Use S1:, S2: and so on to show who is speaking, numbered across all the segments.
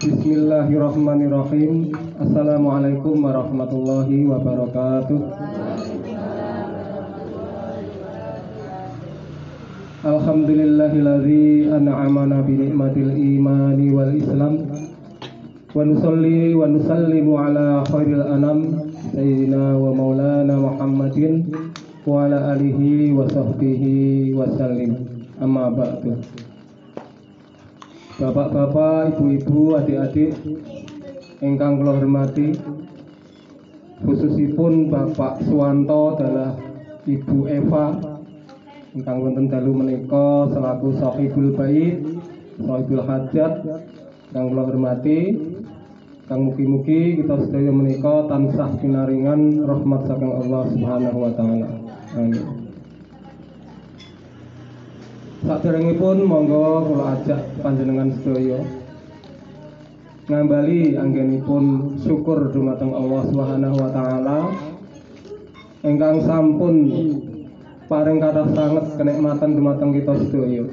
S1: Bismillahirrahmanirrahim. Assalamualaikum warahmatullahi wabarakatuh. Alhamdulillahilladzi an'amana bi ni'matil imani wal islam. Wa nusalli wa nusallimu ala khairil anam sayyidina wa maulana Muhammadin wa ala alihi wa sahbihi wa sallim. Amma ba'du. Bapak-bapak, ibu-ibu, adik-adik ingkang kula hormati, khususipun Bapak Suwanto adalah Ibu Eva ingkang wonten dalu menika selaku sahibul bait, sahibul hajat ingkang kula hormati, kang mugi-mugi kita sedaya menika tansah pinaringan rahmat saking Allah Subhanahu wa taala. Amin. Saderengipun monggo kula ajak panjenengan sedaya ngambali anggenipun syukur dumateng Allah Subhanahu wa taala ingkang sampun paring kathah sanget kenikmatan dumateng kita sedaya,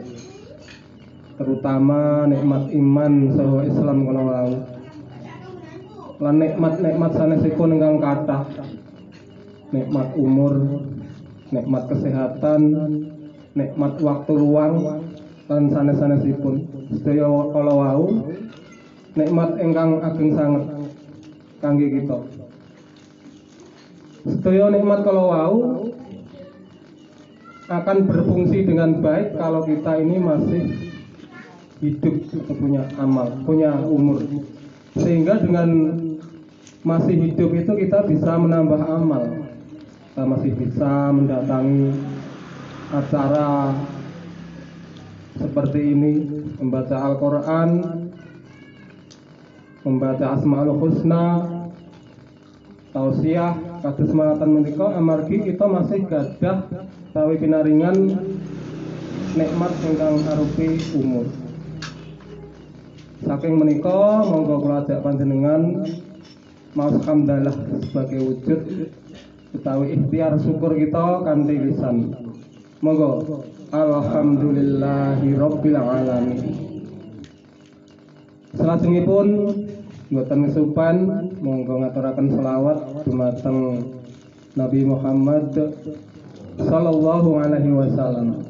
S1: terutama nikmat iman saha Islam kala wau lan nikmat sanesipun ingkang kathah, nikmat umur, nikmat kesehatan, nikmat waktu luang lan sanes-sanesipun sedaya kala wau nikmat ingkang ageng sanget kangge kita. Sedaya nikmat kala wau akan berfungsi dengan baik kalau kita ini masih hidup, punya amal, punya umur, sehingga dengan masih hidup itu kita bisa menambah amal, kita masih bisa mendatangi acara seperti ini, membaca Al-Quran, membaca Asmaul Husna, tausiah, kados semangatan menika amargi kita masih gadah tawi pinaringan nikmat ingkang arupi umur. Saking menika monggo kula ajak panjenengan maos hamdalah sebagai wujud utawi ikhtiar syukur kita kanthi lisan. Monggo alhamdulillahi rabbil alamin. Salajengipun mboten kesupen monggo ngaturaken selawat dumateng Nabi Muhammad sallallahu alaihi wasallam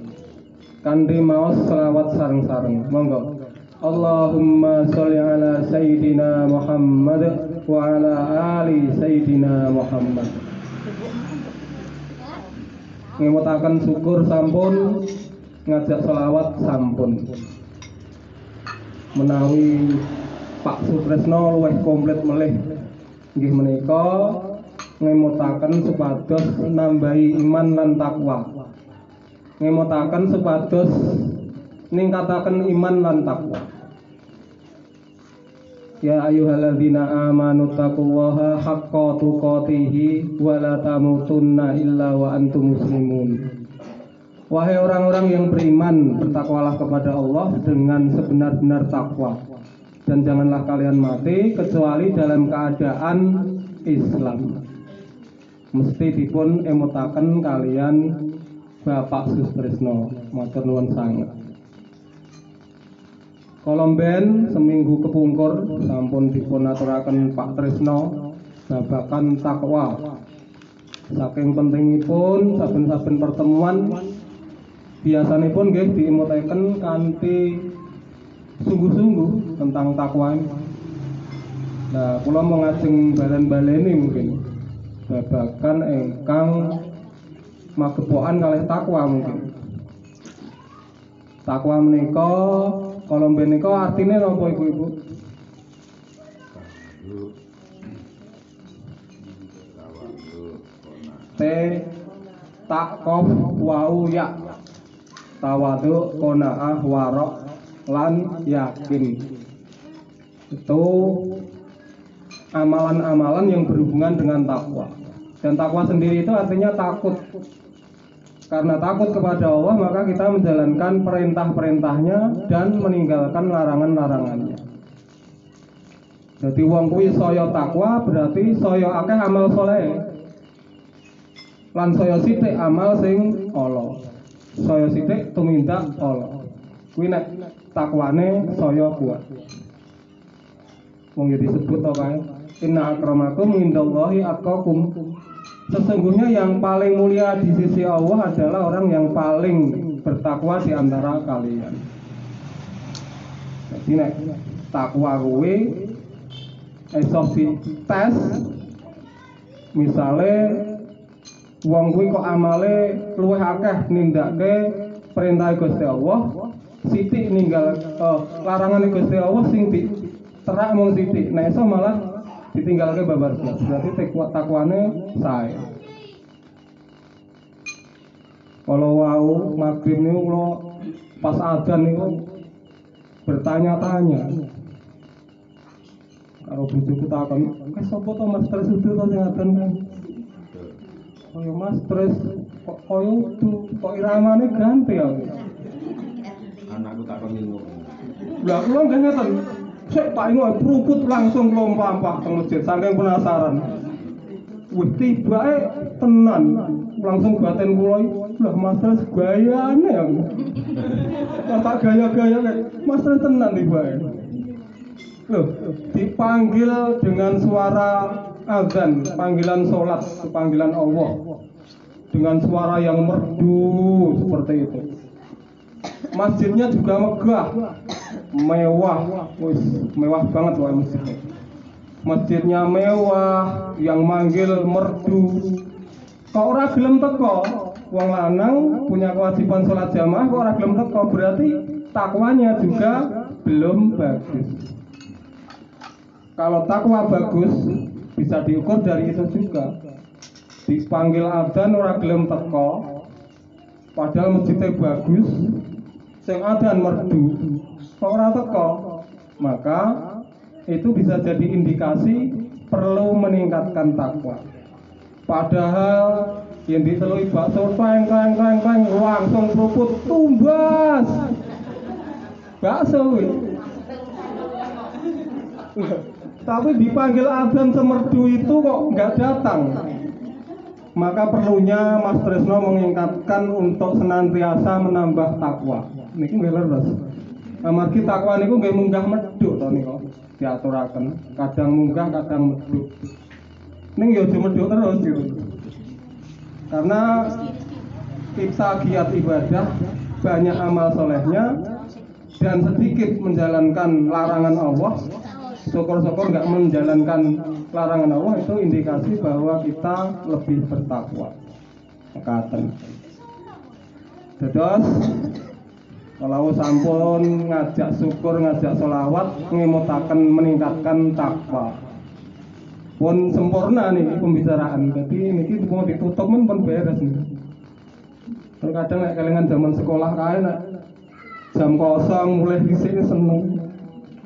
S1: kanthi maos selawat sareng-sareng. Monggo Allahumma sholli ala sayyidina Muhammad wa ala ali sayyidina Muhammad. Ngemutaken syukur sampun, ngajak selawat sampun. Menawi Pak Sutresno luwih komplit melih nggih menika ngemutaken supados nambahi iman lan takwa. Ngemutaken supados ningkataken iman lan takwa. Ya ayyuhalladzina amanu taqullaha haqqa tuqatih wa la tamutunna illa wa antum muslimun. Wahai orang-orang yang beriman, bertakwalah kepada Allah dengan sebenar-benar takwa, dan janganlah kalian mati kecuali dalam keadaan Islam. Mesti dipun emutaken kalian Bapak Sutresno, matur nuwun sanget. Kolomben seminggu kepungkur sampun dipun aturaken Pak Tresno babakan takwa. Saking pentingipun saben-saben pertemuan biasanipun nggih diimutaken kanthi sungguh-sungguh tentang takwa. Nah, kula mau ngajeng balen-baleni mungkin babakan ingkang magepokan kalih takwa mungkin. Takwa menika kalau menika artine napa ibu-ibu? Takof wau ya. Tawadu qanaah warok lan yakin. Itu amalan-amalan yang berhubungan dengan takwa. Dan takwa sendiri itu artinya takut. Karena takut kepada Allah, maka kita menjalankan perintah-perintahnya dan meninggalkan larangan-larangannya. Jadi wong kuwi saya takwa berarti saya akeh amal saleh. Lan saya sithik amal sing ala. Saya sithik tumindak ala. Kuwi nek takwane saya kuat. Wong ya disebut to kae. Inna akramakum indallahi atqakum. Sesungguhnya yang paling mulia di sisi Allah adalah orang yang paling bertakwa di antara kalian. Jadi nek takwa kuwi iso dites. Misale wong kuwi kok amale luwih akeh nindakake perintah Gusti Allah, sithik ninggal larangan Gusti Allah sing diterak mung sithik. Nek iso malah ditinggalke babar blas. Berarti takwane sae. Kalau wau maghrib niku kula pas adzan niku bertanya-tanya. Karo bojoku takon, sapa to Mas Tres udu to sing adzan kan? Kaya Mas Tres kok kaya udu, kok iramane ganti ya.
S2: Anakku takon minum.
S1: Lah kula nggih ngeten. Sik tak ingo pruput langsung lompat ke masjid saking penasaran. Wih tibake tenan langsung batin kula lah Mas Tres gayane ya. Tak gaya-gaya Mas Tres tenan tibake. Loh, dipanggil dengan suara azan, panggilan sholat, panggilan Allah dengan suara yang merdu seperti itu. Masjidnya juga megah, mewah, mewah banget loh masjidnya. Masjidnya mewah, yang manggil merdu. Kok ora gelem teko, wong lanang punya kewajiban sholat jamaah, kok ora gelem teko berarti takwanya juga belum bagus. Kalau takwa bagus bisa diukur dari itu juga. Dipanggil adzan ora gelem teko, padahal masjidnya bagus, sing adzan merdu, kok ora teko, maka itu bisa jadi indikasi perlu meningkatkan takwa. Padahal yang ditelui bakso kleng langsung keruput tumbas bakso. Tapi dipanggil adzan semerdu itu kok nggak datang. Maka perlunya Mas Tresno mengingatkan untuk senantiasa menambah takwa. Niki nggih leres. Amargi takwa niku nggih munggah medhuk to nika diaturaken. Kadang munggah, kadang medhuk. Ning ya aja medhuk terus gitu. Karena kita giat ibadah, banyak amal solehnya dan sedikit menjalankan larangan Allah. Syukur-syukur nggak menjalankan larangan Allah, itu indikasi bahwa kita lebih bertakwa. Mekaten. Dados kalau sampun ngajak syukur, ngajak sholawat, ngemutaken meningkatkan takwa. Pun sempurna nih pembicaraan. Jadi niki mau ditutup pun beres nih. Terkadang nek kelingan zaman sekolah kae nek jam kosong mulai dhisik seneng.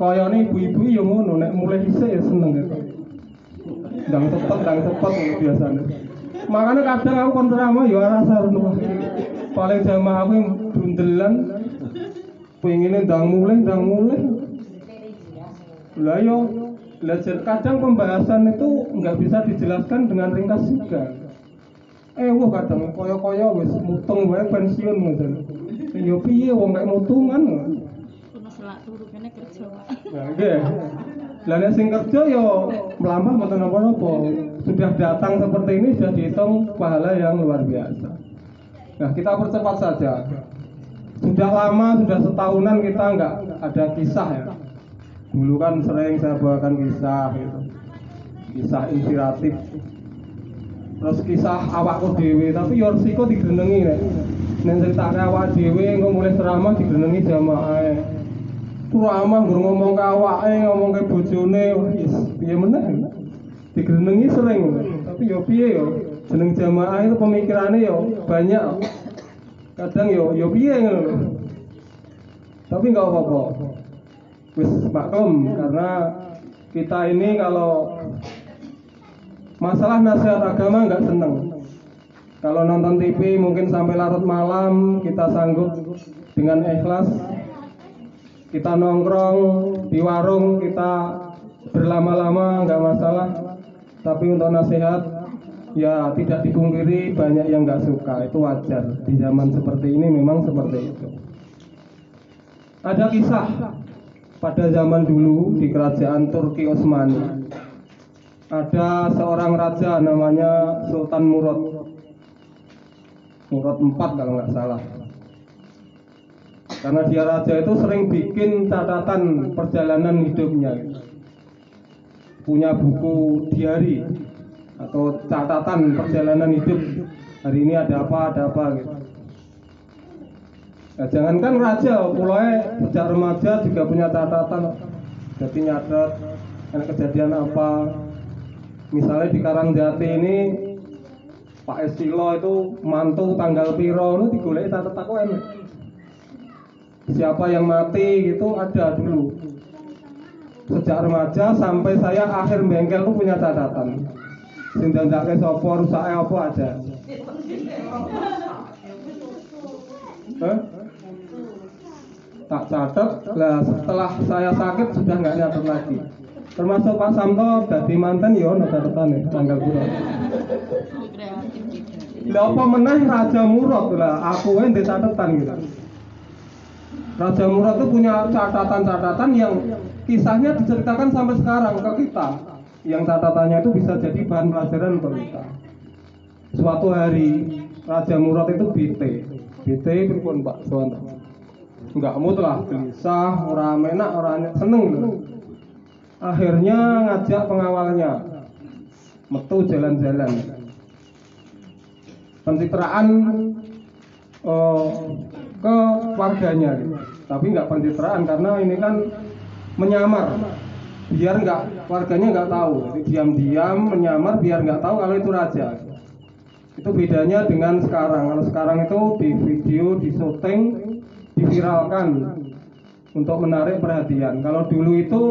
S1: Kayane ibu-ibu ya ngono, nek mulai dhisik ya seneng gitu. Ndang cepet biasanya. Makanya kadang aku kon drama ya rasa renung. Paling jamaah aku brundelan pengine ndang mulai. Lah yo, kadang pembahasan itu nggak bisa dijelaskan dengan ringkas juga. Wah kadang koyo-koyo wis mutung wae pensiun ngoten. Yo piye wong nek mutungan.
S3: Selak turu kene kerja.
S1: Nah, nggih. Lah nek sing kerja yo mlampah mboten napa-napa. Sudah datang seperti ini sudah dihitung pahala yang luar biasa. Nah, kita percepat saja. Sudah lama, sudah setahunan kita nggak ada kisah ya. Dulu kan sering saya bawakan kisah gitu. Kisah inspiratif. Terus kisah awakku dhewe, tapi yo resiko digrenengi nek. Nek critane awak dhewe engko mulai ceramah digrenengi jamaah. Ceramah nggur ngomong ke awake, ngomong ke bojone, wis piye meneh. Digrenengi sering, tapi yo piye yo. Jeneng jamaah itu pemikirannya yo banyak. Kadang yo piye ngono. Tapi enggak apa-apa. Wis maklum karena kita ini kalau masalah nasihat agama nggak seneng. Kalau nonton TV mungkin sampai larut malam kita sanggup dengan ikhlas. Kita nongkrong di warung kita berlama-lama nggak masalah. Tapi untuk nasihat ya tidak dipungkiri banyak yang nggak suka, itu wajar. Di zaman seperti ini memang seperti itu. Ada kisah pada zaman dulu di kerajaan Turki Utsmani ada seorang raja namanya Sultan Murad. Murad IV kalau nggak salah. Karena dia raja itu sering bikin catatan perjalanan hidupnya. Punya buku diary atau catatan perjalanan hidup. Hari ini ada apa gitu. Nah, jangankan raja, mulai sejak remaja juga punya catatan. Jadi nyatet ada kejadian apa. Misalnya di Karangjati ini Pak Esilo itu mantu tanggal piro itu digoleki catet aku enak. Siapa yang mati gitu ada dulu. Sejak remaja sampai saya akhir bengkel itu punya catatan. Sing dandake sapa, rusake apa ada. Tak catat, lah setelah saya sakit sudah nggak nyatet lagi. Termasuk Pak Samto dadi manten ya ono catetane tanggal piro. Lah apa meneh Raja Murad lah aku ndek catatan gitu. Raja Murad itu punya catatan-catatan yang kisahnya diceritakan sampai sekarang ke kita. Yang catatannya itu bisa jadi bahan pelajaran untuk kita. Suatu hari Raja Murad itu BT pripun Pak Suwanto? Enggak mood lah, gelisah, ora enak, ora seneng gitu. Akhirnya ngajak pengawalnya metu jalan-jalan. Pencitraan ke warganya gitu. Tapi nggak pencitraan karena ini kan menyamar biar nggak warganya nggak tahu. Jadi diam-diam menyamar biar nggak tahu kalau itu raja. Itu bedanya dengan sekarang. Kalau sekarang itu di video, di syuting, diviralkan untuk menarik perhatian. Kalau dulu itu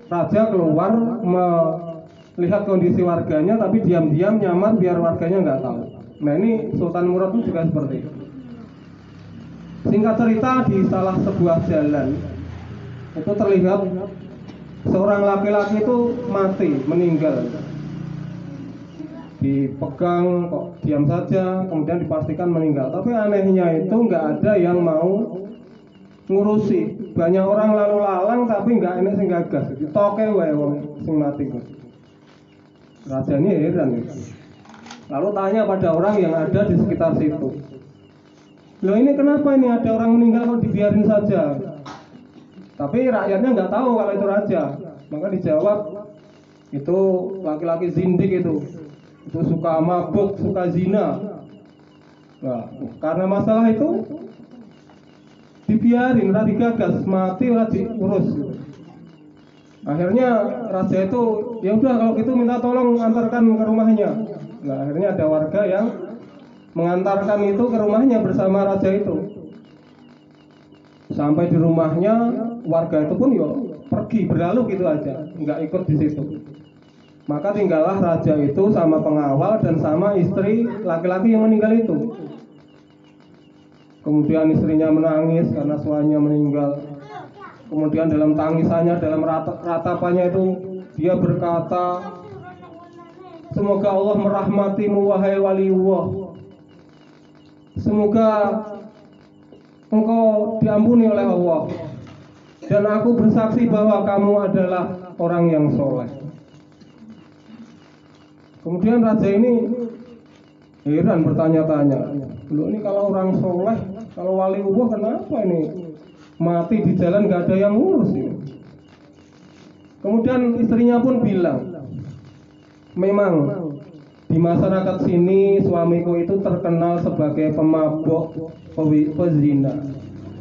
S1: raja keluar melihat kondisi warganya tapi diam-diam nyamar biar warganya nggak tahu. Nah ini Sultan Murad itu juga seperti itu. Singkat cerita di salah sebuah jalan itu terlihat seorang laki-laki itu mati, meninggal. Dipegang kok diam saja, kemudian dipastikan meninggal. Tapi anehnya itu nggak ada yang mau ngurusi. Banyak orang lalu lalang tapi nggak enak sing gagas. Ditoke wae wong sing mati kok. Rajanya heran ya. Lalu tanya pada orang yang ada di sekitar situ. Loh ini kenapa ini ada orang meninggal kok dibiarin saja? Tapi rakyatnya nggak tahu kalau itu raja. Maka dijawab itu laki-laki zindik itu suka mabuk, suka zina. Nah, karena masalah itu dibiarin, ora digagas, mati ora diurus. Akhirnya raja itu ya udah kalau gitu minta tolong antarkan ke rumahnya. Nah, akhirnya ada warga yang mengantarkan itu ke rumahnya bersama raja itu. Sampai di rumahnya warga itu pun yo pergi berlalu gitu aja, nggak ikut di situ. Maka tinggallah raja itu sama pengawal dan sama istri laki-laki yang meninggal itu. Kemudian istrinya menangis karena suaminya meninggal. Kemudian dalam tangisannya, dalam ratapannya itu dia berkata, semoga Allah merahmatimu wahai waliullah. Semoga engkau diampuni oleh Allah. Dan aku bersaksi bahwa kamu adalah orang yang soleh. Kemudian raja ini heran bertanya-tanya, loh ini kalau orang soleh, kalau waliullah kenapa ini mati di jalan gak ada yang ngurus ini? Kemudian istrinya pun bilang, memang di masyarakat sini suamiku itu terkenal sebagai pemabuk, pezina.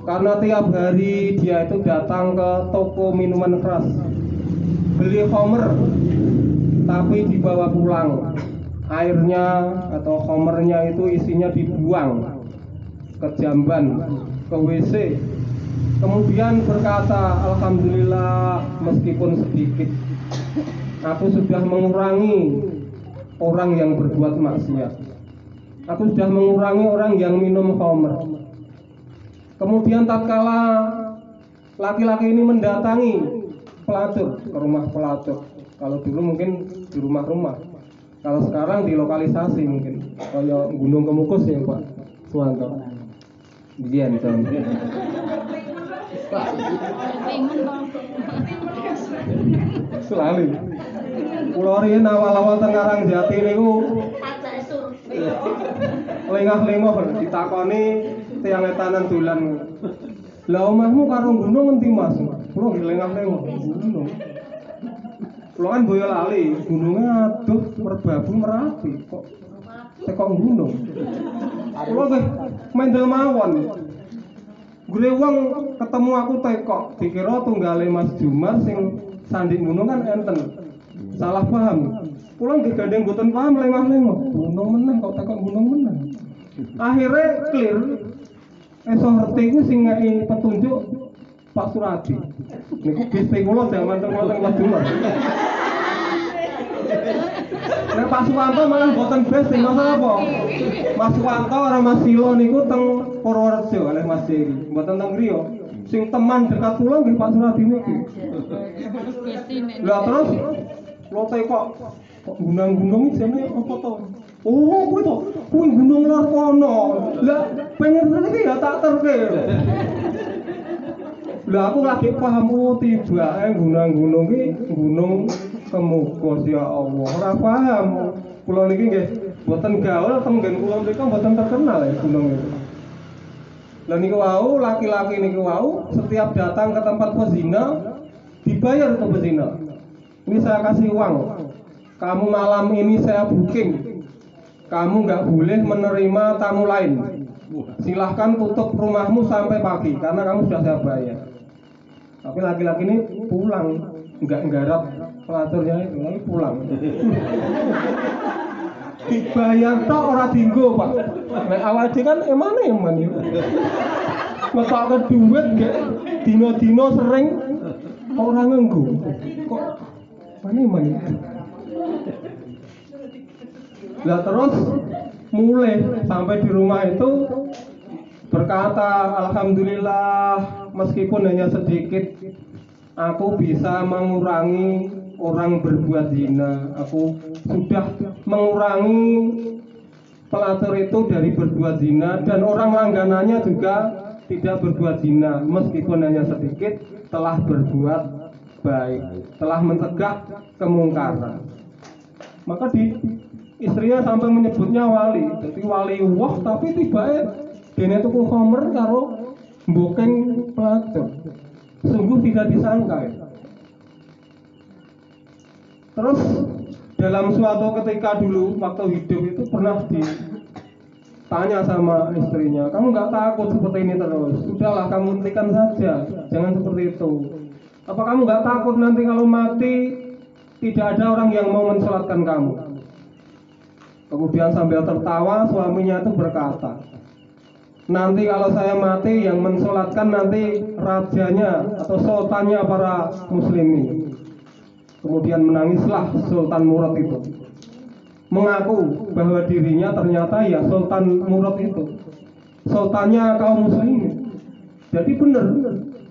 S1: Karena tiap hari dia itu datang ke toko minuman keras, beli khamr, tapi dibawa pulang. Airnya atau khamrnya itu isinya dibuang ke jamban, ke WC. Kemudian berkata, alhamdulillah meskipun sedikit, aku sudah mengurangi orang yang berbuat maksiat. Aku sudah mengurangi orang yang minum khamr. Kemudian tatkala laki-laki ini mendatangi pelacur, ke rumah pelacur. Kalau dulu mungkin di rumah-rumah. Kalau sekarang di lokalisasi mungkin. Kayak Gunung Kemukus ya Pak Suwanto. Dian, Selalu. Kula riyen awal-awal teng Karangjati niku lengah-lengah ditakoni tiyang etanan dolan. Lah omahmu karo gunung ngendi Mas? Kula nggih lengah-lengah gunung. Kula kan Boyolali, gunungnya aduh Merbabu Merapi kok tekok gunung. Kula nggih mendel mawon. Gure wong ketemu aku tekok, dikira tunggale Mas Jumar sing sandi gunung kan enten. Salah paham. Kula nggih gandeng mboten paham lengah-lengah. Gunung meneh kok tekok gunung meneh. Akhirnya clear. Esok ngerti ku sing ngeki petunjuk Pak Suradi. Niku Gusti kula jaman teng Mas Jumar. Nek Pak Suwanto malah boten best sing masalah apa? Mas Suwanto karo Mas Silo niku teng Purworejo kalih Mas Jeri, mboten teng griya. Sing teman dekat kula nggih Pak Suradi niki. Lah terus lote kok gunung-gunung jane apa to? Oh, kuwi to. Kuwi gunung lor kono. Lah pengen iki ya tak terke. Lah aku lagi paham tibae gunung-gunung iki gunung Kemukus ya Allah. Ora paham. Kula niki nggih boten gaul tenggen kula mriki boten terkenal ya gunung itu. Lah niku wau laki-laki niku wau setiap datang ke tempat pezina dibayar untuk pezina. Ini saya kasih uang. Kamu malam ini saya booking. Kamu nggak boleh menerima tamu lain. Silahkan tutup rumahmu sampai pagi karena kamu sudah saya bayar. Tapi laki-laki ini pulang, nggak nggarap pelaturnya itu, lagi pulang. Dibayar tok ora dinggo, Pak. Nek awake kan eman ya. Ngetokke duit nggih dino-dino sering ora nganggo. Kok eman ya. Lah terus mulai sampai di rumah itu berkata, alhamdulillah meskipun hanya sedikit aku bisa mengurangi orang berbuat zina. Aku sudah mengurangi pelatur itu dari berbuat zina dan orang langganannya juga tidak berbuat zina meskipun hanya sedikit, telah berbuat baik, telah mencegah kemungkaran. Maka istrinya sampai menyebutnya wali, jadi wali wah tapi tiba-tiba dene tuku homer karo mbokeng pelatur. Sungguh tidak disangka ya. Terus dalam suatu ketika dulu waktu hidup itu pernah ditanya sama istrinya, kamu nggak takut seperti ini terus? Sudahlah kamu hentikan saja, jangan seperti itu. Apa kamu nggak takut nanti kalau mati tidak ada orang yang mau mensolatkan kamu? Kemudian sambil tertawa suaminya itu berkata, nanti kalau saya mati yang mensolatkan nanti rajanya atau sultannya para muslimin. Kemudian menangislah Sultan Murad itu, mengaku bahwa dirinya ternyata ya Sultan Murad itu, sultannya kaum muslimin. Jadi benar,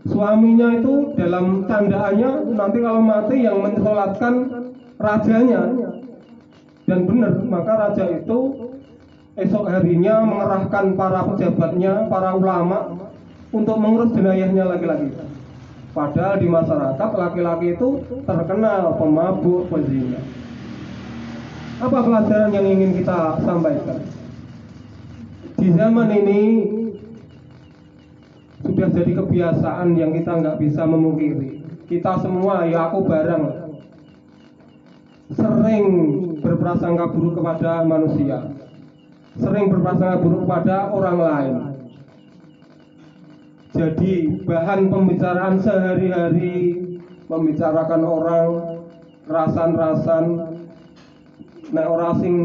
S1: suaminya itu dalam candaannya nanti kalau mati yang mensolatkan rajanya. Dan benar, maka raja itu esok harinya mengerahkan para pejabatnya, para ulama untuk mengurus jenayahnya laki-laki. Padahal di masyarakat laki-laki itu terkenal pemabuk, pezina. Apa pelajaran yang ingin kita sampaikan? Di zaman ini sudah jadi kebiasaan yang kita nggak bisa memungkiri. Kita semua, ya aku bareng, sering berprasangka buruk kepada manusia, sering berprasangka buruk kepada orang lain. Jadi bahan pembicaraan sehari-hari membicarakan orang, rasan-rasan, nek orang sing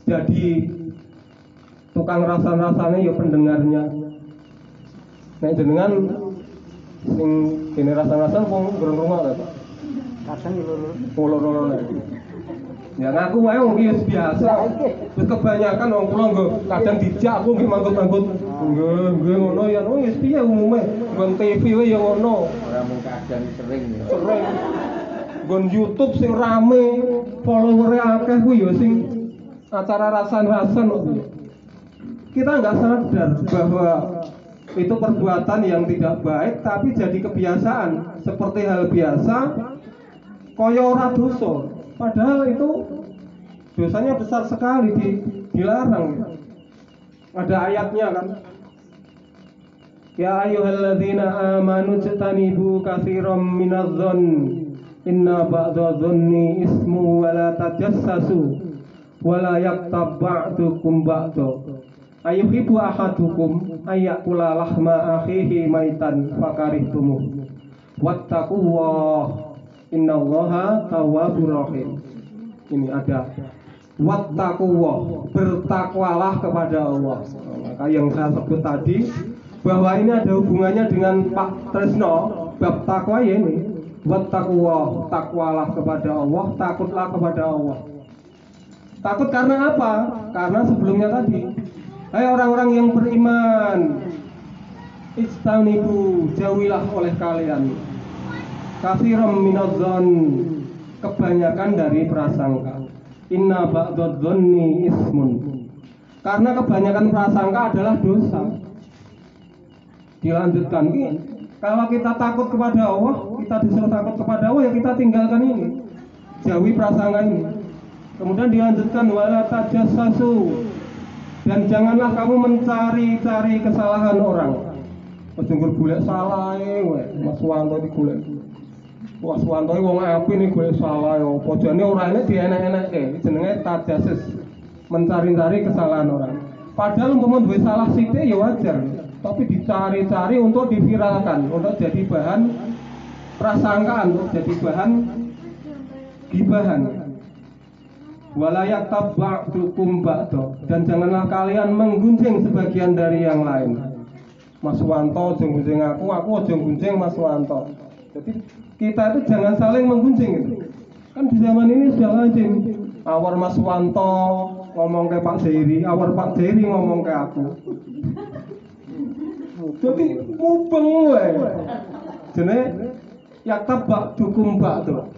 S1: jadi tukang rasan-rasannya ya pendengarnya. Nek jenengan sing kene rasan-rasan wong berumah lho Pak.
S4: Kadang
S1: Loro-loro lagi. Ya ngaku wae wong iki biasa. Wis kebanyakan wong kula nggo kadang dijak aku nggih manggut-manggut. Nggih ngono ya wis piye umume. Nggon TV wae ya ngono.
S2: Ora mung kadang sering ya.
S1: Sering. Nggon YouTube sing rame, follower-e akeh kuwi ya sing acara rasan-rasan kok. Kita nggak sadar bahwa itu perbuatan yang tidak baik tapi jadi kebiasaan, seperti hal biasa kaya ora dosa, padahal itu dosanya besar sekali, dilarang. Ada ayatnya kan, ya ayyuhalladzina amanu jtanibu katsiran minadh-dhonn inna ba'dadh-dhonni ismu wa la tajassasu wa la yaktab ba'dukum ba'da ayuhibbu ahadukum ayyakula lahma akhihi maitan fakarihtumuh wattaqullah innallaha tawwabur rahim. Ini ada wattaqullah, bertakwalah kepada Allah. Maka yang saya sebut tadi bahwa ini ada hubungannya dengan Pak Tresno bab takwa ya ini. Wattaqullah, takwalah kepada Allah, takutlah kepada Allah. Takut karena apa? Karena sebelumnya tadi, hai orang-orang yang beriman, ijtanibu, jauhilah oleh kalian katsiran minadh-dhonn, kebanyakan dari prasangka. Inna ba'dadh-dhonni ismun, karena kebanyakan prasangka adalah dosa. Dilanjutkan, kalau kita takut kepada Allah, kita disuruh takut kepada Allah, ya kita tinggalkan ini, jauhi prasangka ini. Kemudian dilanjutkan wala tajassasu, dan janganlah kamu mencari-cari kesalahan orang. Ojok golek salah wae, Mas Wanto iki golek. Mas Wanto iki wong apik nih golek salah yo. Apa jane ora enek dienek-enekke, jenenge tajassus, mencari-cari kesalahan orang. Padahal umpama duwe salah sithik ya wajar, tapi dicari-cari untuk diviralkan, untuk jadi bahan prasangkaan, untuk jadi bahan gibahan. Walayak taba'dukum ba'do, dan janganlah kalian menggunjing sebagian dari yang lain. Mas Wanto aja gunjing aku aja gunjing Mas Wanto. Jadi kita itu jangan saling menggunjing itu. Kan di zaman ini sudah lazim. Awar Mas Wanto ngomong ke Pak Jairi, awar Pak Jairi ngomong ke aku. Jadi mubeng wae. Jenenge yak taba'dukum ba'do,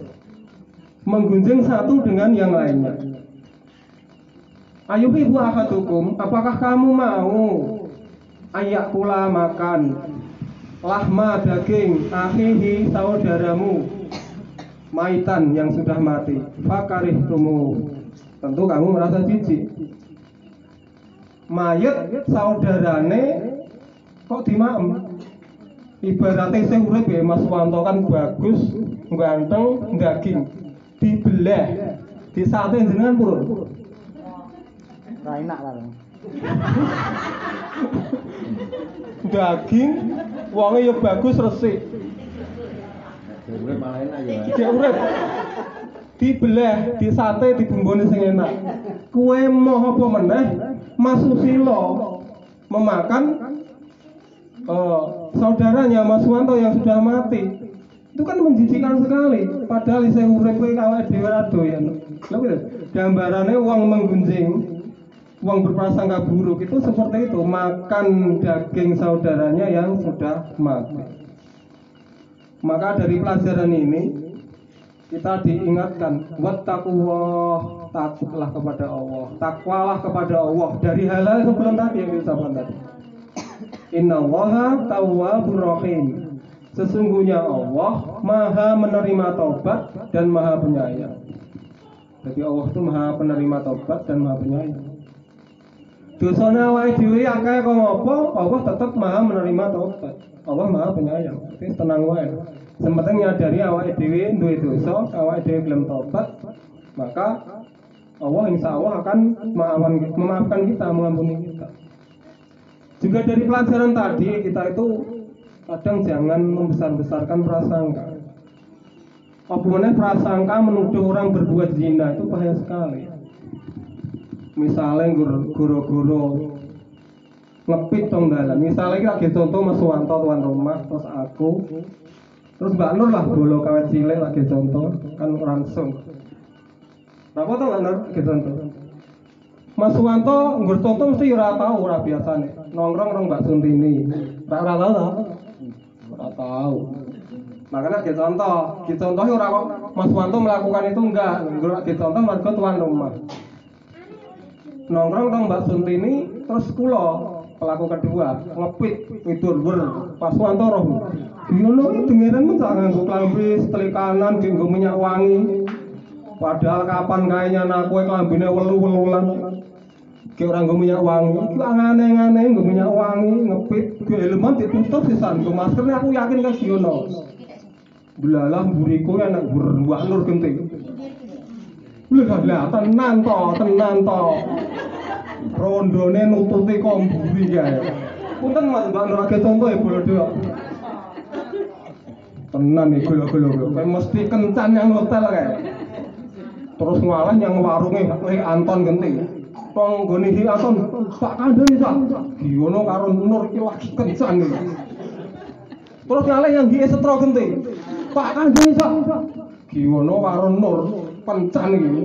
S1: menggunjing satu dengan yang lainnya. Ayuhibbu ahadukum, apakah kamu mau ayakula makan lahma daging akhihi saudaramu maitan yang sudah mati fakarihtumu, tentu kamu merasa jijik. Mayat saudarane kok dimaem, ibaratnya sing urip ya Mas Wanto kan bagus, ganteng, daging dibelah, disate jenengan purun.
S2: Ora enak lah.
S1: Daging wonge ya bagus resik.
S2: Urip malah enak ya.
S1: Dia urip. Dibelah, disate, dibumboni sing enak. Kuwe mau apa meneh Mas Susilo memakan saudaranya Mas Wanto yang sudah mati. Itu kan menjijikan sekali. Padahal isih urip kowe awake dhewe ora doyan. Lha piye? Gambarane wong menggunjing, wong berprasangka buruk itu seperti itu, makan daging saudaranya yang sudah mati. Maka dari pelajaran ini kita diingatkan, wattaqullah, takutlah kepada Allah, takwalah kepada Allah dari hal-hal sebelum tadi yang disebutkan tadi. Innallaha tawwabur rahim. Sesungguhnya Allah Maha menerima taubat dan Maha penyayang. Jadi Allah itu Maha penerima taubat dan Maha penyayang. Dosane awake dhewe akeh kok ngopo, Allah tetap Maha menerima taubat. Allah Maha penyayang. Jadi tenang wae. Sementing nyadari awake dhewe duwe dosa, awake dhewe belum taubat, maka Allah insya Allah akan memaafkan kita, mengampuni kita. Juga dari pelajaran tadi kita itu kadang jangan membesar-besarkan prasangka. Apalagi prasangka menuduh orang berbuat zina itu bahaya sekali. Misalnya guru-guru ngepit dong dalam. Misalnya lagi contoh Mas Wanto tuan rumah, terus aku, terus Mbak Nur lah bolo kawet cilik lagi contoh, kan langsung. Nah, apa tuh Mbak Nur lagi contoh? Mas Wanto nggur contoh mesti ora tahu ora biasane. Nongkrong rong Mbak Suntini. Ora tahu. Makanya contoh ora kok Mas Wanto melakukan itu enggak. Nggur contoh mergo tuan rumah. Nongkrong rong Mbak Suntini terus kula Pelaku kedua ngepit widur wer pas wantoro. Diono dengeran tak nganggo klambi setelikanan nggo minyak wangi. Padahal kapan kayaknya aku klambine welu-welulan. Ki ora nggo minyak wangi. Iki aneh-aneh nggo minyak wangi ngepit ge elemen ditutup sisan nggo maskerne aku yakin kan Diono. Belalah mburiku enak Mbak Nur genting. Lah tenan to. Rondone nututi komburi kae. Punten Mas Mbak Nur age contoh ya Bolodo. Tenan iki gelo-gelo. Kayak mesti kencan yang hotel kae. Terus ngalah yang warunge Anton genting. Tong gone iki Anton, tak kandhani sak. Diono karo Nur iki lagi kencan iki. Terus ngalah yang di Setro genting. Tak kandhani sak. Diono karo Nur kencan iki.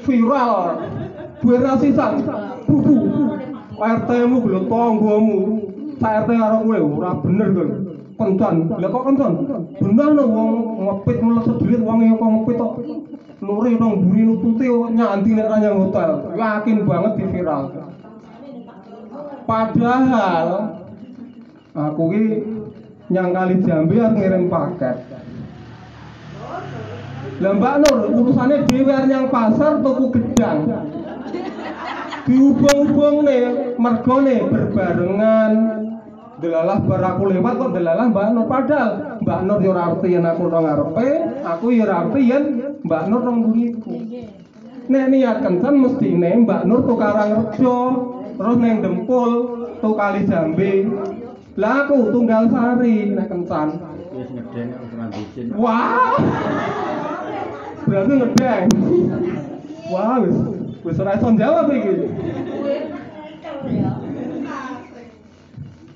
S1: Viral. Buera sisan, bubu, RT-mu belum tonggomu, RT karo kowe ora bener kowe. Kencan, lha kok kencan? Bener no wong ngepit mulet sedulit wonge kok ngepit tok. Nuri nang mburi nututi nyanti nek ra nyang hotel. Yakin banget di viral. Padahal aku ki nyang Kali Jambi arep ngirim paket. Lah Mbak Nur, urusane dhewe arep nyang pasar tuku gedang. Dihubung-hubung nih, mergone berbarengan. Delalah baraku lewat kok delalah Mbak Nur. Padahal Mbak Nur yo ora arti yen aku nang ngarepe, aku yo ora arti yen Mbak Nur nang mburiku. Nek niat kencan mestine Mbak Nur tuh Karangrejo, terus neng Dempul tuh Kali Jambi. Lah aku Tunggal Sari nek kencan.
S2: Wis ngedeng aku pernah bikin.
S1: Wah. Berarti ngedeng. Wah, wis ora iso jawab iki.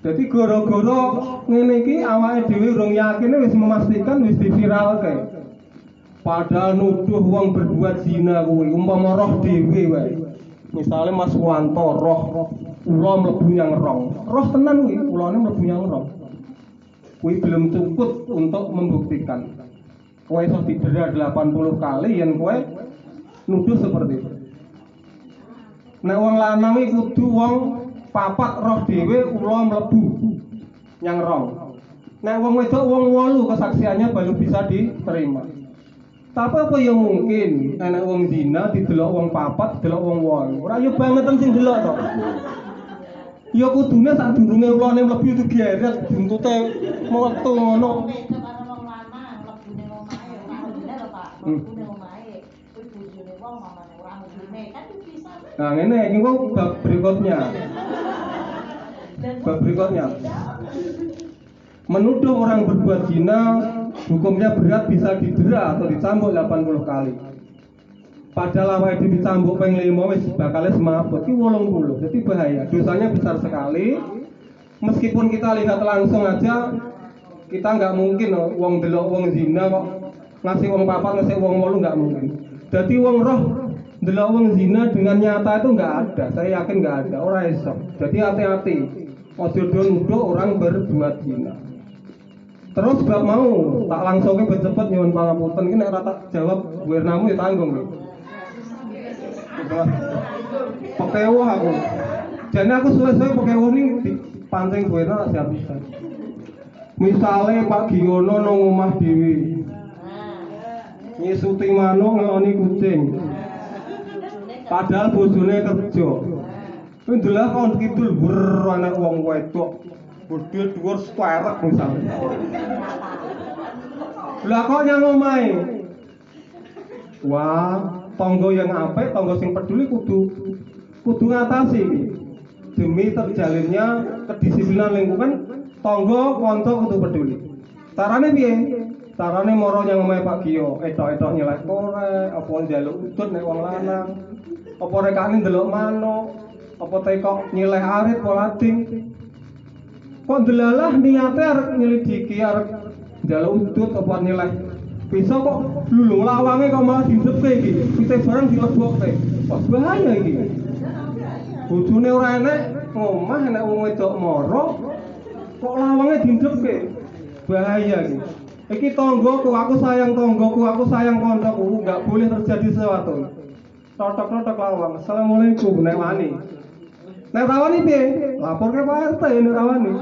S1: Jadi gara-gara ngene iki awake dhewe urung yakin wis memastikan wis diviralke. Padahal nuduh wong berbuat zina kuwi umpama roh dhewe wae. Misale Mas Wanto roh ula mlebu nyang rong. Roh tenan kuwi ulane mlebu nyang rong. Kuwi belum cukup untuk membuktikan. Kowe iso didera 80 kali yen kowe nuduh seperti itu. Nek wong lanang iki kudu wong papat roh dhewe ula mlebu nyang rong. Nek wong wedok wong 8 kesaksiannya baru bisa diterima. Tapi apa ya mungkin enek wong zina didelok wong papat, didelok wong 8. Ora ya bangetan sing delok to. Ya kudune sadurunge ulane mlebu itu geret buntute metu ngono. Nah ini kok bab berikutnya. Bab berikutnya. Menuduh orang berbuat zina hukumnya berat, bisa didera atau dicambuk 80 kali. Padahal awake dhewe dicambuk ping 5 wis bakal semaput ki 80. Jadi bahaya. Dosanya besar sekali. Meskipun kita lihat langsung aja kita nggak mungkin wong delok wong zina kok ngasih wong papat ngasih wong 8 nggak mungkin. Jadi wong roh delok wong zina dengan nyata itu nggak ada. Saya yakin nggak ada. Ora iso. Jadi hati-hati. Ojo do nuduh orang berbuat zina. Terus bab mau tak langsungke cepet nyuwun pangapunten iki nek ora tak jawab wernamu ya tanggung lho. Pekewo aku. Jane aku suwe-suwe pekewo ning pancing werna siap bisa. Misale Pak Giono nang omah dhewe. Nyisuti manuk ngeloni kucing. Padahal bojone kerja. Kuwi ndelah kon kidul wer anak wong wedok. Bodhe dhuwur stwerek misale. Lah kok nyang omahe? Wah, tangga yang apik, tangga sing peduli kudu ngatasi. Demi terjalinnya kedisiplinan lingkungan, tangga kanca kudu peduli. Carane piye? Carane moro nyang omahe Pak Gio, etok-etok nyelek korek, apa njaluk udut nek wong lanang. Apa rekane ndelok manuk, apa tekok nyileh arit polading. Kok delalah niate arep nyelidiki arep njaluk udut apa nyileh. Bisa kok lulu lawange kok malah dindepke iki. Pite barang dilebokke. Kok bahaya iki. Bojone ora enek, omah enek wong wedok moro. Kok lawange dindepke. Bahaya iki. Iki tanggoku, aku sayang tanggoku, aku sayang kancaku, enggak boleh terjadi sesuatu. Totok-totok lawang. Assalamualaikum nek wani. Nek rawani piye? Lapor ke Pak RT nek rawani.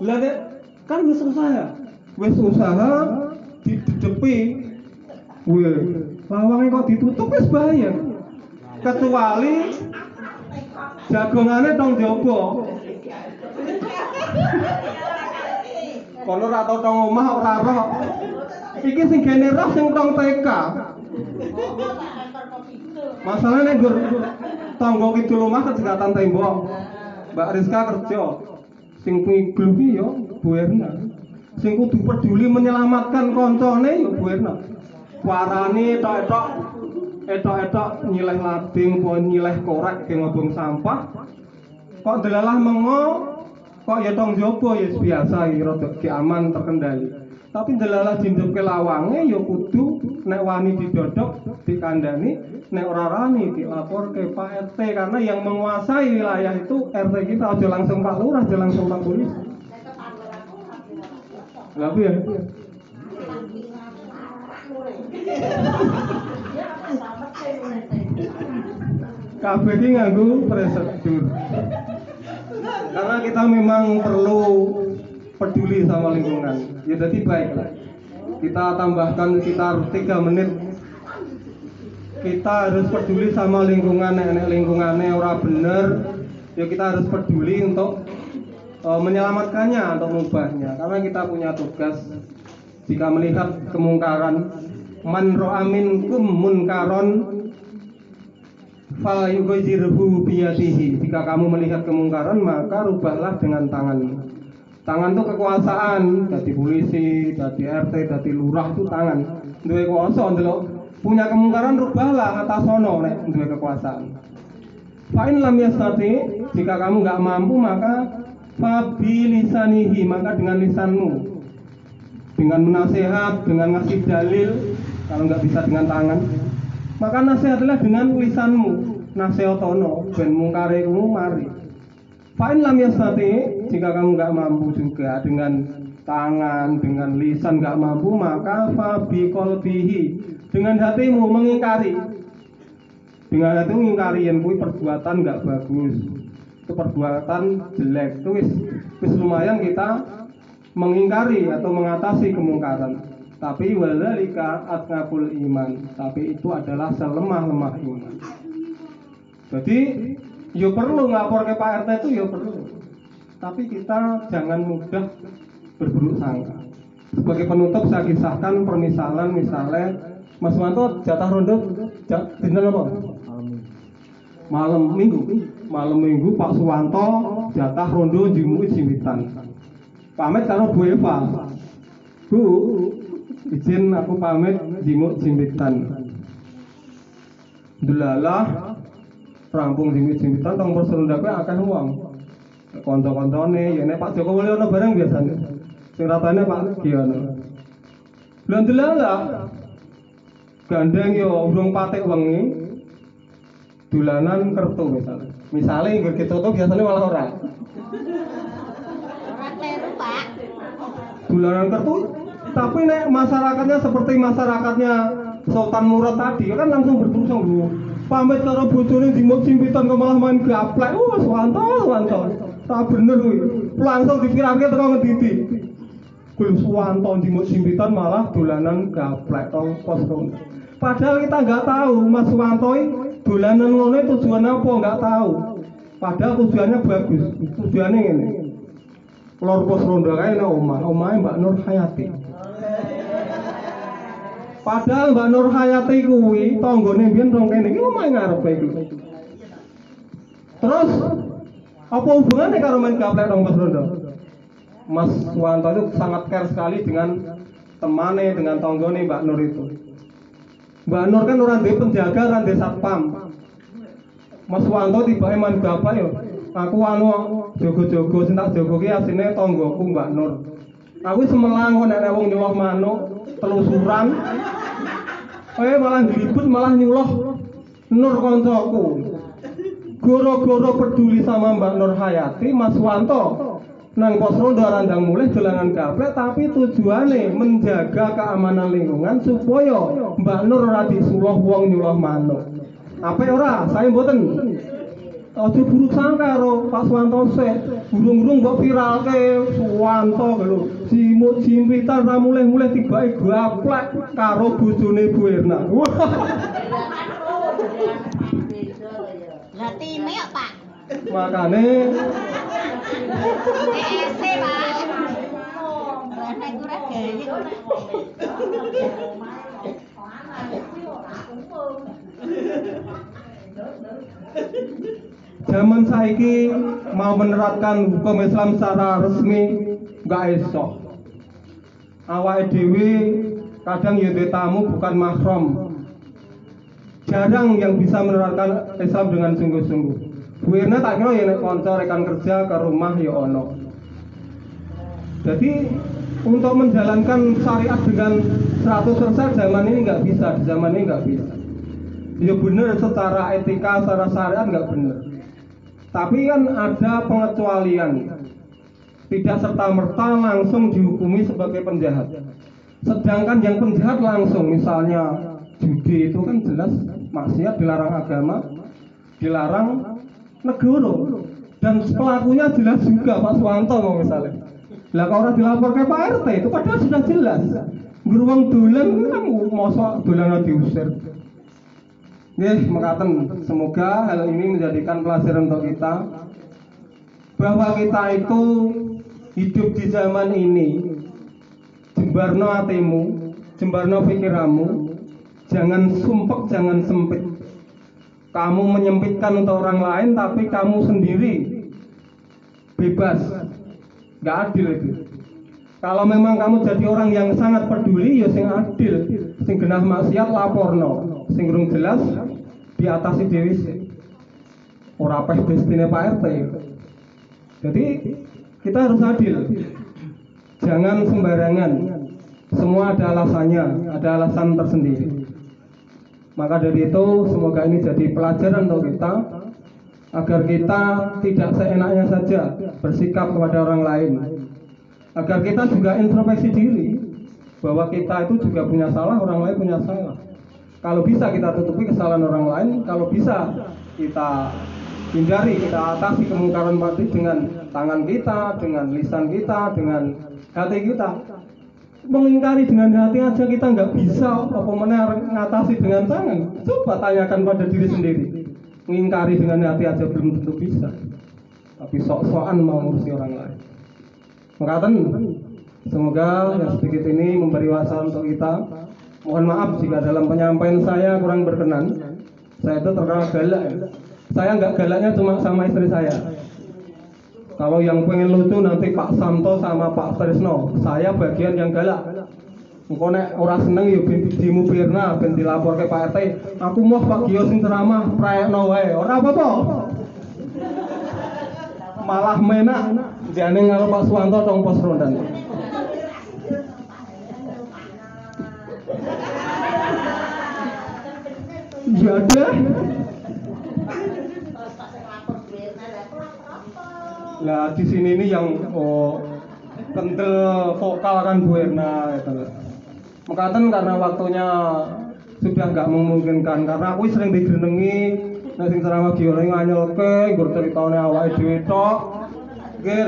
S1: Lah nek kan wis usaha didedepi. Lawange kok ditutup wis bahaya. Kecuali jagongane tong jaba. Kono ora tau tong omah ora roh. Iki sing gene roh sing tong TK. Masalahnya gur tangga kidul omah kejegatan tembok. Mbak Rizka kerja. Sing ngiglu ki yo Bu Erna. Sing kudu peduli menyelamatkan koncone yo Bu Erna. Warane etok-etok nyileh lading, po nyileh korek ge ngobong sampah. Kok delalah mengo kok ya tong jaba ya biasa ya rada ge aman terkendali. Tapi delalah dindepke lawange ya kudu nek wani didodok dikandani, nek ora rani dilaporke Pak RT karena yang menguasai wilayah itu RT kita, aja langsung Pak Lurah, aja langsung Pak Polisi. Lah ya. Kabeh iki nganggo prosedur. Karena kita memang perlu peduli sama lingkungan. Ya jadi baiklah. Kita tambahkan sekitar 3 menit. Kita harus peduli sama lingkungan, nek lingkungannya ora bener, ya kita harus peduli untuk menyelamatkannya, untuk mengubahnya. Karena kita punya tugas jika melihat kemungkaran, man ra'a minkum munkaron fal yughayirhu biyadihi. Jika kamu melihat kemungkaran, maka rubahlah dengan tanganmu. Tangan itu kekuasaan, dadi polisi, dadi RT, dadi lurah itu tangan. Duwe kuasa ndelok punya kemungkaran rubahlah atasono nek duwe kekuasaan. Fa in lam yastati, jika kamu enggak mampu maka fabi lisanihi, maka dengan lisanmu. Dengan menasihat, dengan ngasih dalil, kalau enggak bisa dengan tangan, maka nasihatlah dengan lisanmu. Nasihatono ben mungkare kamu mari. Fa in lam yastati, jika kamu enggak mampu juga dengan tangan, dengan lisan enggak mampu, maka fabi qalbihi, dengan hatimu mengingkari. Dengan hatimu mengingkari yang kuwi perbuatan enggak bagus. Itu perbuatan jelek. Itu wis lumayan kita mengingkari atau mengatasi kemungkaran. Tapi wadzalika atqabul iman. Tapi itu adalah selemah-lemah iman. Jadi yo perlu ngapor ke Pak RT itu yo perlu. Tapi kita jangan mudah berburuk sangka. Sebagai penutup saya kisahkan permisalan misalnya Mas Wanto jatah rondo dinten apa? Malam minggu Pak Suwanto jatah rondo jimuk jimpitan. Pamit karo Bu Eva. Bu, izin aku pamit jimuk jimpitan. Delalah rampung jimuk jimpitan tong perserundake akeh wong. Kanca-kancane ya nek Pak Jokowi ono bareng biasane. Sing ratane Pak Giono. Lha delalah gandeng yo urung patek wengi dolanan kertu misalnya ngger ditutup biasanya malah ora kleru Pak dolanan kertu. Tapi nek masyarakatnya seperti masyarakatnya Sultan Murad tadi kan langsung berfungsi dulu pamit karo bojone dimuk simpitan kok malah main gaplek. Suwanto tak bener kuwi langsung dipirake teko ngedidi kuwi Suwanto dimuk simpitan malah dolanan gaplek tong pos ronda. Padahal kita nggak tahu Mas Suwanto dolanan ngono tujuan apa nggak tahu. Padahal tujuannya bagus. Tujuannya ini. Lor pos ronda kae nang omahe Mbak Nur Hayati. Padahal Mbak Nur Hayati kuwi tanggane mbiyen rong kene iki omahe ngarepe iku. Terus apa hubungannya karo main gaplek nang pos ronda? Mas Suwanto itu sangat care sekali dengan temannya, dengan tanggane Mbak Nur itu. Mbak Nur kan orang duwe penjaga, orang duwe satpam. Mas Wanto tibake man bapak yo. Aku jogo-jogo sing tak jogo ki asine tanggoku Mbak Nur. Aku semelang kok nek wong nyuloh manuk telusuran. Malah glibet malah nyuloh Nur kancaku. Goro-goro peduli sama Mbak Nur Hayati, Mas Wanto nang pos rondo randang mulih dolanan gaplek, tapi tujuane menjaga keamanan lingkungan supaya Mbak Nur ora disuloh wong nyuloh manuk. Apa ora? Saya mboten. Aja buruk sangka karo Pak Suwanto sik. Burung-burung mbok viralke Suwanto lho. Jimut jimpitan ra mulih-mulih tibake gaplek karo bojone Bu Erna.
S4: Lah time kok, Pak.
S1: Makane
S4: ESC, Pak. Nek ora gaya.
S1: zaman saiki mau menerapkan hukum Islam secara resmi nggak iso. Awake dhewe kadang ya duwe tamu bukan mahram. Jarang yang bisa menerapkan Islam dengan sungguh-sungguh. Bu Irna tak kira ya nek kanca rekan kerja ke rumah ya ono. Jadi untuk menjalankan syariat dengan 100% zaman ini nggak bisa, di zaman ini nggak bisa. Ya benar secara etika, secara syariat nggak benar. Tapi kan ada pengecualian. Tidak serta-merta langsung dihukumi sebagai penjahat. Sedangkan yang penjahat langsung, misalnya judi itu kan jelas maksiat, dilarang agama, dilarang negara, dan pelakunya jelas juga Pak Suwanto mau misalnya. Lah kalau orang dilapor ke Pak RT itu padahal sudah jelas. Beruang dolan kan mosok dolan diusir. Mekaten, semoga hal ini menjadikan pelajaran untuk kita bahwa kita itu hidup di zaman ini. Jembarno hatimu, jembarno pikiranmu, jangan sumpek, jangan sempit. Kamu menyempitkan untuk orang lain, tapi kamu sendiri bebas. Gak adil itu. Kalau memang kamu jadi orang yang sangat peduli, ya sing adil, sing genah maksiat laporno, sing urung jelas diatasi dhewe sik. Ora peh bestine Pak RT. Jadi kita harus adil. Jangan sembarangan. Semua ada alasannya, ada alasan tersendiri. Maka dari itu semoga ini jadi pelajaran untuk kita agar kita tidak seenaknya saja bersikap kepada orang lain. Agar kita juga introspeksi diri bahwa kita itu juga punya salah, orang lain punya salah. Kalau bisa kita tutupi kesalahan orang lain, kalau bisa kita hindari, kita atasi kemungkaran mati dengan tangan kita, dengan lisan kita, dengan hati kita. Mengingkari dengan hati aja kita nggak bisa, apa mana ngatasi dengan tangan? Coba tanyakan pada diri sendiri. Mengingkari dengan hati aja belum tentu bisa, tapi sok-sokan mau ngurusi orang lain. Mekaten, semoga yang sedikit ini memberi wawasan untuk kita. Mohon maaf jika dalam penyampaian saya kurang berkenan. Saya itu terkenal galak. Saya nggak galaknya cuma sama istri saya. Kalau yang pengen lucu nanti Pak Santo sama Pak Trisno. Saya bagian yang galak. Engko nek ora seneng ya ben dimu Pirna, ben dilapor ke Pak RT. Aku mau Pak Gio sing ceramah praekno wae. Ora apa-apa. Malah menak jane karo Pak Suwanto tong pos rondan. Ya deh. Lah di sini ini yang kendel vokal kan Bu Erna gitu. Mekaten karena waktunya sudah nggak memungkinkan karena aku sering digrenengi nek sing ceramah giore nganyelke nggur critane awake dhewe tok. Nggih,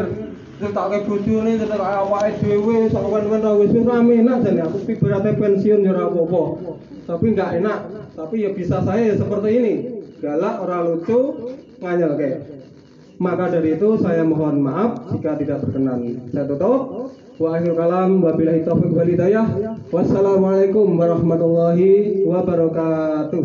S1: critake bojone critake awake dhewe sok wen-wen wis rame enak jane aku ibarate pensiun ya ora apa-apa. Tapi nggak enak. Tapi ya bisa saya seperti ini. Galak, ora lucu, nganyelke. Maka dari itu saya mohon maaf jika tidak berkenan. Saya tutup. Wa akhirul kalam wabillahi taufiq wal hidayah. Wassalamualaikum warahmatullahi wabarakatuh.